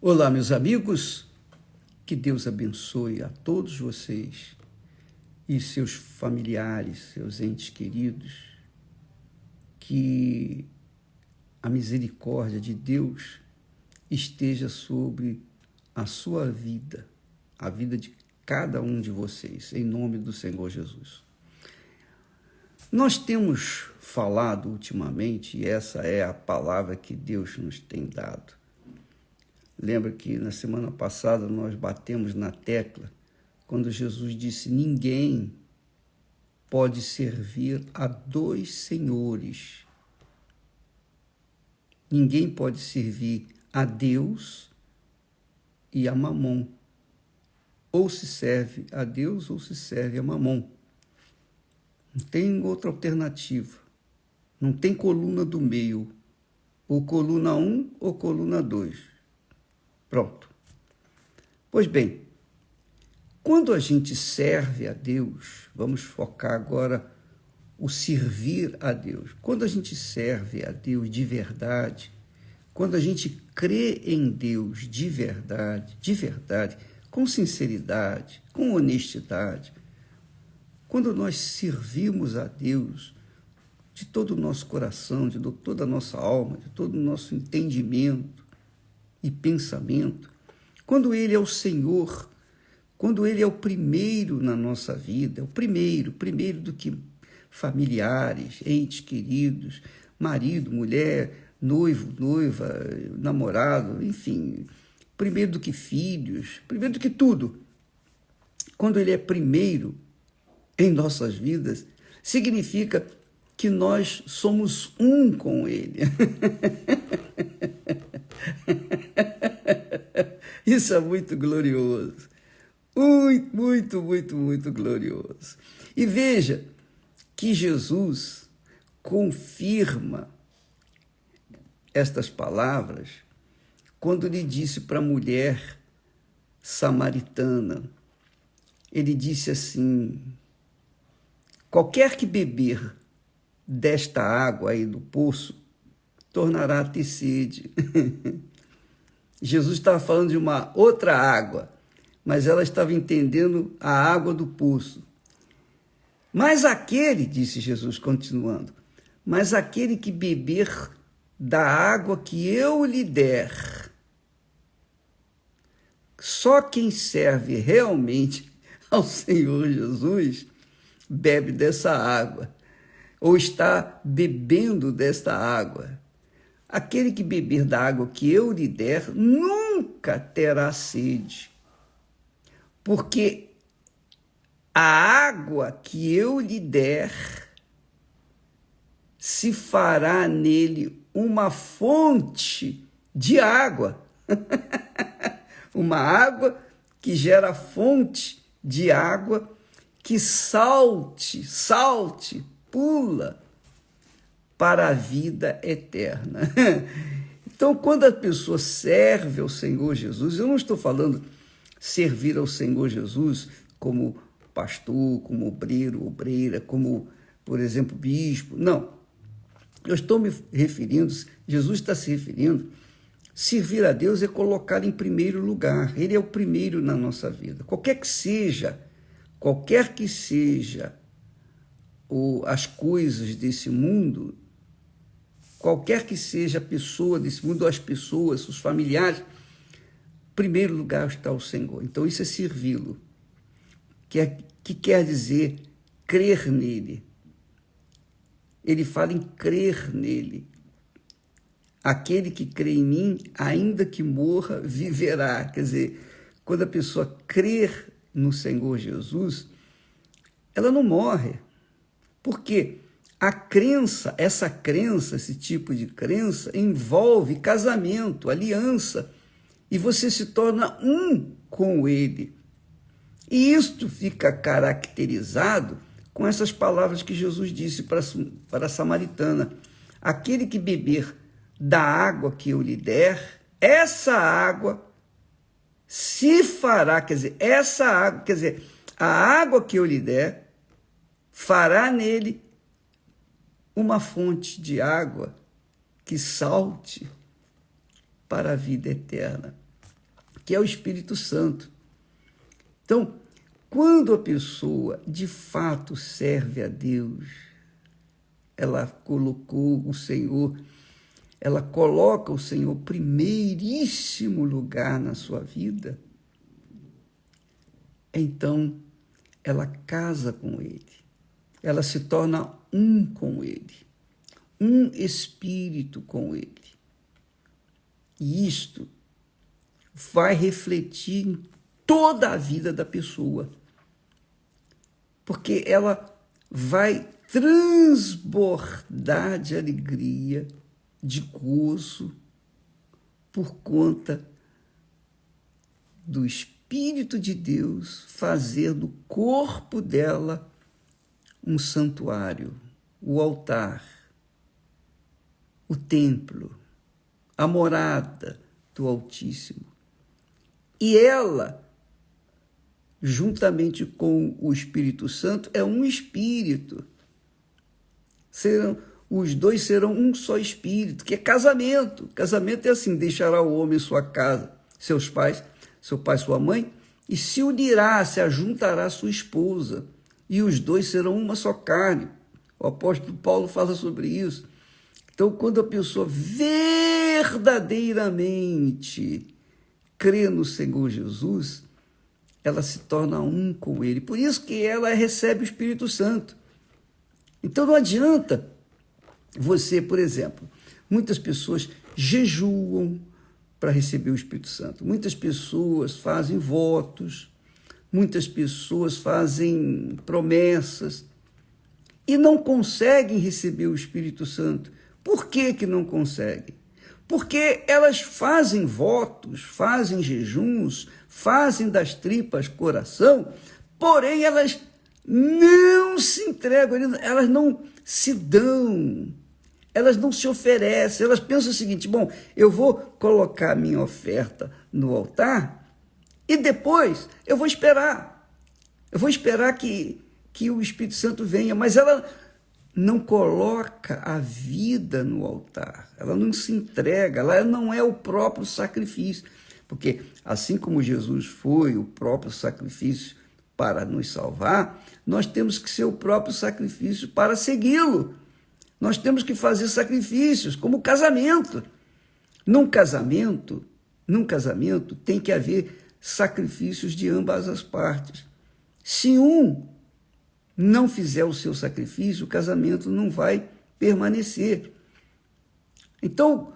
Olá, meus amigos, que Deus abençoe a todos vocês e seus familiares, seus entes queridos, que a misericórdia de Deus esteja sobre a sua vida, a vida de cada um de vocês, em nome do Senhor Jesus. Nós temos falado ultimamente, e essa é a palavra que Deus nos tem dado. Lembra que na semana passada nós batemos na tecla quando Jesus disse: ninguém pode servir a dois senhores. Ninguém pode servir a Deus e a Mamon. Ou se serve a Deus ou se serve a Mamon. Não tem outra alternativa. Não tem coluna do meio. Ou coluna 1 ou coluna 2. Pronto. Pois bem, quando a gente serve a Deus, vamos focar agora o servir a Deus. Quando a gente serve a Deus de verdade, quando a gente crê em Deus de verdade, com sinceridade, com honestidade, quando nós servimos a Deus de todo o nosso coração, de toda a nossa alma, de todo o nosso entendimento e pensamento, quando Ele é o Senhor, quando Ele é o primeiro na nossa vida, o primeiro do que familiares, entes queridos, marido, mulher, noivo, noiva, namorado, enfim, primeiro do que filhos, primeiro do que tudo. Quando Ele é primeiro em nossas vidas, significa que nós somos um com Ele. Isso é muito glorioso. Muito glorioso. E veja que Jesus confirma estas palavras quando lhe disse para a mulher samaritana. Ele disse assim: qualquer que beber desta água aí do poço tornará a ter sede. Jesus estava falando de uma outra água, mas ela estava entendendo a água do poço. Mas aquele, disse Jesus continuando, mas aquele que beber da água que eu lhe der, só quem serve realmente ao Senhor Jesus bebe dessa água, ou está bebendo desta água. Aquele que beber da água que eu lhe der nunca terá sede, porque a água que eu lhe der se fará nele uma fonte de água. Uma água que gera fonte de água que salte, pula para a vida eterna. Então, quando a pessoa serve ao Senhor Jesus, eu não estou falando servir ao Senhor Jesus como pastor, como obreiro, obreira, como, por exemplo, bispo. Não. Eu estou me referindo, Jesus está se referindo, servir a Deus é colocar em primeiro lugar. Ele é o primeiro na nossa vida. Qualquer que seja as coisas desse mundo, qualquer que seja a pessoa desse mundo, as pessoas, os familiares, em primeiro lugar está o Senhor. Então isso é servi-lo, que quer dizer crer nele. Ele fala em crer nele. Aquele que crê em mim, ainda que morra, viverá. Quer dizer, quando a pessoa crer no Senhor Jesus, ela não morre. Por quê? A crença, esse tipo de crença, envolve casamento, aliança, e você se torna um com ele. E isto fica caracterizado com essas palavras que Jesus disse para a samaritana: aquele que beber da água que eu lhe der, essa água se fará, a água que eu lhe der fará nele uma fonte de água que salte para a vida eterna. que é o Espírito Santo. Então, quando a pessoa de fato serve a Deus, ela colocou o Senhor, ela coloca o Senhor primeiríssimo lugar na sua vida, então ela casa com Ele, ela se torna um com Ele, um espírito com Ele. E isto vai refletir em toda a vida da pessoa, porque ela vai transbordar de alegria, de gozo, por conta do Espírito de Deus fazer do corpo dela um santuário, o altar, o templo, a morada do Altíssimo. E ela, juntamente com o Espírito Santo, é um espírito. Os dois serão um só espírito, que é casamento. Casamento é assim: deixará o homem sua casa, seus pais, seu pai, sua mãe, e se unirá, se ajuntará à sua esposa, e os dois serão uma só carne. O apóstolo Paulo fala sobre isso. Então, quando a pessoa verdadeiramente crê no Senhor Jesus, ela se torna um com Ele. Por isso que ela recebe o Espírito Santo. Então não adianta você, por exemplo, muitas pessoas jejuam para receber o Espírito Santo. Muitas pessoas fazem votos, muitas pessoas fazem promessas e não conseguem receber o Espírito Santo. Por que que não conseguem? Porque elas fazem votos, fazem jejuns, fazem das tripas coração, porém elas não se entregam, elas não se dão, elas não se oferecem, elas pensam o seguinte: bom, eu vou colocar a minha oferta no altar e depois eu vou esperar que o Espírito Santo venha, mas ela não coloca a vida no altar, ela não se entrega, ela não é o próprio sacrifício, porque assim como Jesus foi o próprio sacrifício para nos salvar, nós temos que ser o próprio sacrifício para segui-lo. Nós temos que fazer sacrifícios, como casamento. Num casamento tem que haver sacrifícios de ambas as partes. Se um não fizer o seu sacrifício, o casamento não vai permanecer. Então,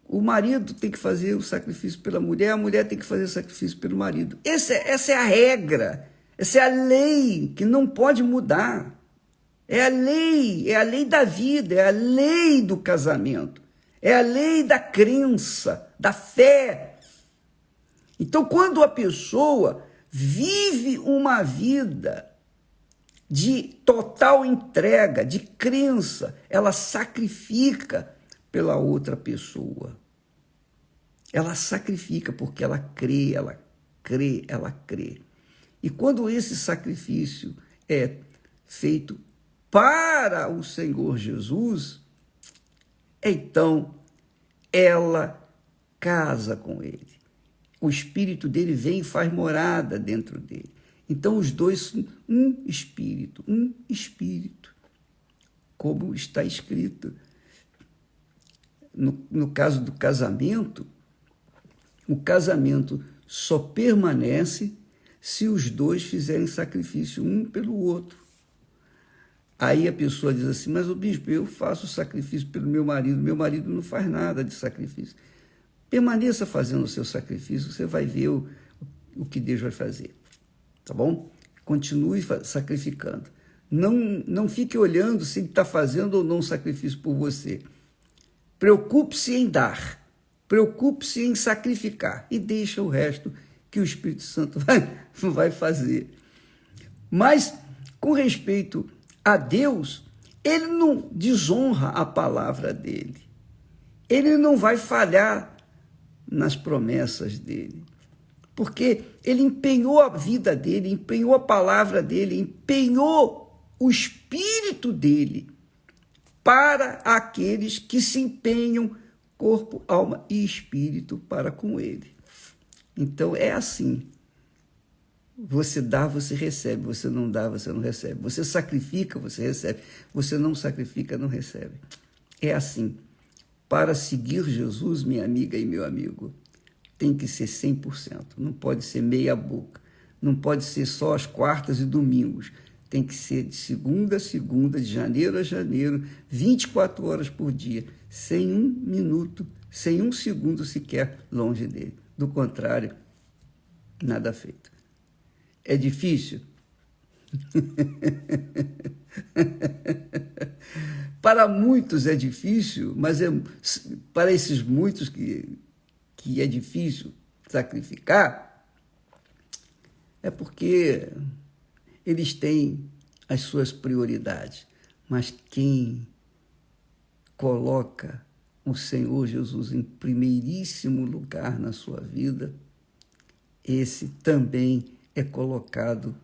o marido tem que fazer o sacrifício pela mulher, a mulher tem que fazer o sacrifício pelo marido. Essa é a regra, essa é a lei que não pode mudar. É a lei da vida, é a lei do casamento, é a lei da crença, da fé. Então, quando a pessoa vive uma vida de total entrega, de crença, ela sacrifica pela outra pessoa. Ela sacrifica porque ela crê, ela crê, ela crê. E quando esse sacrifício é feito para o Senhor Jesus, então ela casa com Ele. O Espírito dele vem e faz morada dentro dele. Então os dois são um espírito, como está escrito. No caso do casamento, o casamento só permanece se os dois fizerem sacrifício um pelo outro. Aí a pessoa diz assim: mas o bispo, eu faço sacrifício pelo meu marido não faz nada de sacrifício. Permaneça fazendo o seu sacrifício, você vai ver o que Deus vai fazer. Tá bom? Continue sacrificando. Não fique olhando se ele está fazendo ou não sacrifício por você. Preocupe-se em dar. Preocupe-se em sacrificar. E deixa o resto que o Espírito Santo vai fazer. Mas, com respeito a Deus, ele não desonra a palavra dele. Ele não vai falhar nas promessas dele. Porque ele empenhou a vida dele, empenhou a palavra dele, empenhou o espírito dele para aqueles que se empenham corpo, alma e espírito para com ele. Então, é assim. Você dá, você recebe. Você não dá, você não recebe. Você sacrifica, você recebe. Você não sacrifica, não recebe. É assim. Para seguir Jesus, minha amiga e meu amigo, tem que ser 100%. Não pode ser meia boca. Não pode ser só as quartas e domingos. Tem que ser de segunda a segunda, de janeiro a janeiro, 24 horas por dia, sem um minuto, sem um segundo sequer longe dele. Do contrário, nada feito. É difícil? Para muitos é difícil, mas para esses muitos que é difícil sacrificar, é porque eles têm as suas prioridades. Mas quem coloca o Senhor Jesus em primeiríssimo lugar na sua vida, esse também é colocado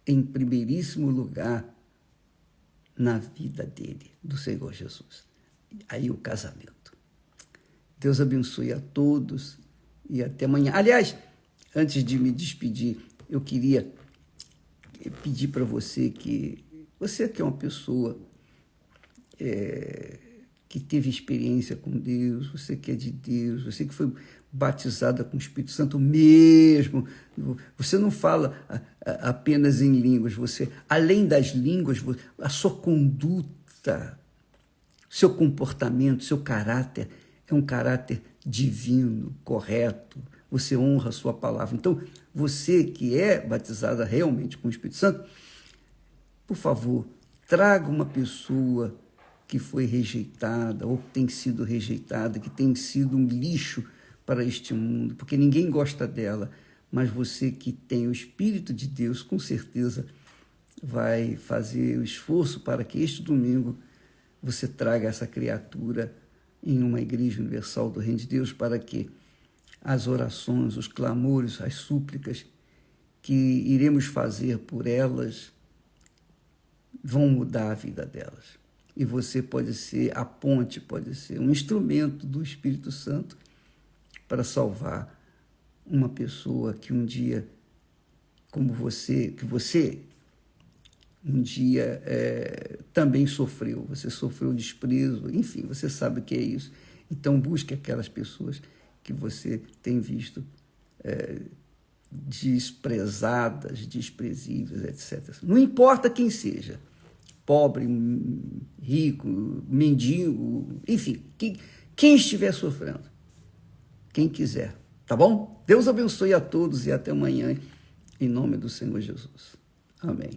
em primeiríssimo lugar na vida dele, do Senhor Jesus. Aí o casamento. Deus abençoe a todos e até amanhã. Aliás, antes de me despedir, eu queria pedir para você que é uma pessoa que teve experiência com Deus, você que é de Deus, você que foi batizada com o Espírito Santo mesmo, você não fala apenas em línguas, você, além das línguas, a sua conduta, seu comportamento, seu caráter é um caráter divino, correto, você honra a sua palavra. Então, você que é batizada realmente com o Espírito Santo, por favor, traga uma pessoa que foi rejeitada ou que tem sido rejeitada, que tem sido um lixo para este mundo, porque ninguém gosta dela, mas você que tem o Espírito de Deus, com certeza vai fazer o esforço para que este domingo você traga essa criatura em uma igreja universal do Reino de Deus, para que as orações, os clamores, as súplicas que iremos fazer por elas vão mudar a vida delas. E você pode ser a ponte, pode ser um instrumento do Espírito Santo para salvar uma pessoa que um dia, como você, um dia também sofreu. Você sofreu desprezo, enfim, você sabe o que é isso. Então, busque aquelas pessoas que você tem visto desprezadas, desprezíveis, etc. Não importa quem seja, pobre, rico, mendigo, enfim, quem estiver sofrendo, quem quiser, tá bom? Deus abençoe a todos e até amanhã, em nome do Senhor Jesus. Amém.